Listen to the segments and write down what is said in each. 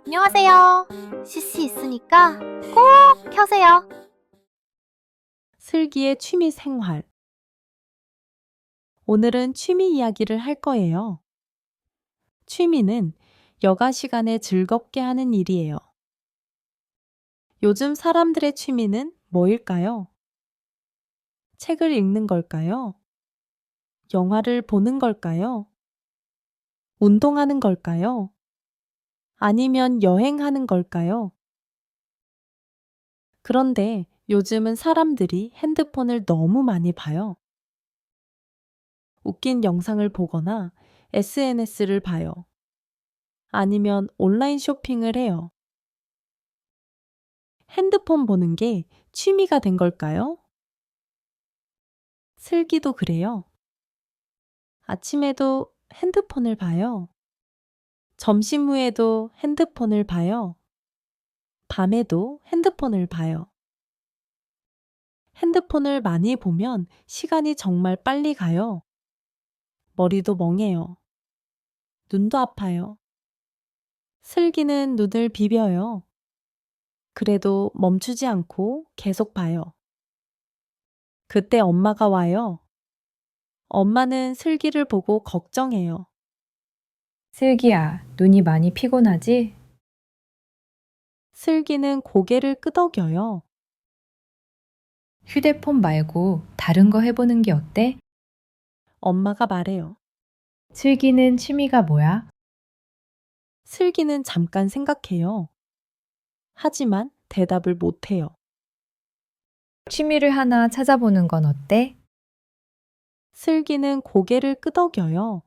안녕하세요. CC 있으니까 꼭 켜세요. 슬기의 취미 생활. 오늘은 취미 이야기를 할 거예요. 취미는 여가 시간에 즐겁게 하는 일이에요. 요즘 사람들의 취미는 뭐일까요? 책을 읽는 걸까요? 영화를 보는 걸까요? 운동하는 걸까요? 아니면 여행하는 걸까요? 그런데 요즘은 사람들이 핸드폰을 너무 많이 봐요. 웃긴 영상을 보거나 SNS를 봐요. 아니면 온라인 쇼핑을 해요. 핸드폰 보는 게 취미가 된 걸까요? 슬기도 그래요. 아침에도 핸드폰을 봐요. 점심 후에도 핸드폰을 봐요. 밤에도 핸드폰을 봐요. 핸드폰을 많이 보면 시간이 정말 빨리 가요. 머리도 멍해요. 눈도 아파요. 슬기는 눈을 비벼요. 그래도 멈추지 않고 계속 봐요. 그때 엄마가 와요. 엄마는 슬기를 보고 걱정해요. 슬기야, 눈이 많이 피곤하지? 슬기는 고개를 끄덕여요. 휴대폰 말고 다른 거 해보는 게 어때? 엄마가 말해요. 슬기는 취미가 뭐야? 슬기는 잠깐 생각해요. 하지만 대답을 못해요. 취미를 하나 찾아보는 건 어때? 슬기는 고개를 끄덕여요.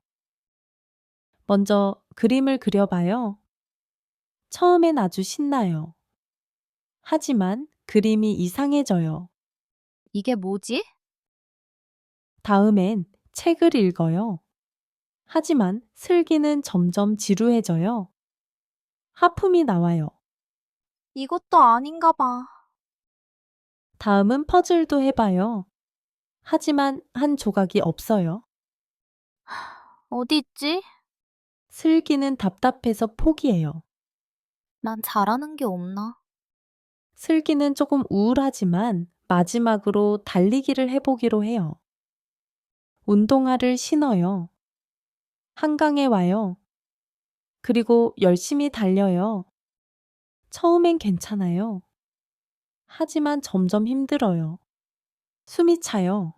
먼저 그림을 그려봐요. 처음엔 아주 신나요. 하지만 그림이 이상해져요. 이게 뭐지? 다음엔 책을 읽어요. 하지만 슬기는 점점 지루해져요. 하품이 나와요. 이것도 아닌가 봐. 다음은 퍼즐도 해봐요. 하지만 한 조각이 없어요. 어디 있지? 슬기는 답답해서 포기해요. 난 잘하는 게 없나? 슬기는 조금 우울하지만 마지막으로 달리기를 해보기로 해요. 운동화를 신어요. 한강에 와요. 그리고 열심히 달려요. 처음엔 괜찮아요. 하지만 점점 힘들어요. 숨이 차요.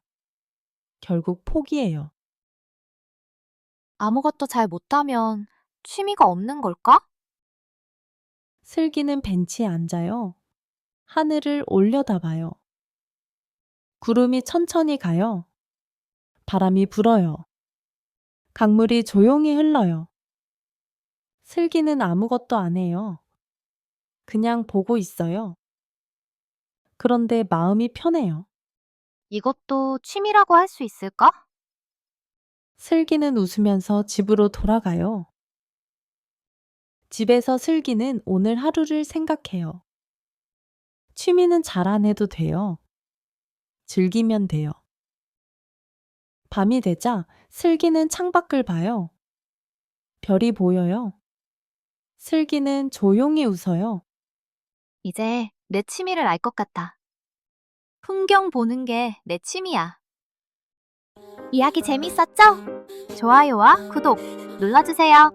결국 포기해요. 아무것도 잘 못하면 취미가 없는 걸까? 슬기는 벤치에 앉아요. 하늘을 올려다봐요. 구름이 천천히 가요. 바람이 불어요. 강물이 조용히 흘러요. 슬기는 아무것도 안 해요. 그냥 보고 있어요. 그런데 마음이 편해요. 이것도 취미라고 할 수 있을까? 슬기는 웃으면서 집으로 돌아가요. 집에서 슬기는 오늘 하루를 생각해요. 취미는 잘 안 해도 돼요. 즐기면 돼요. 밤이 되자 슬기는 창밖을 봐요. 별이 보여요. 슬기는 조용히 웃어요. 이제 내 취미를 알 것 같아. 풍경 보는 게 내 취미야. 이야기 재밌었죠? 좋아요와 구독 눌러주세요.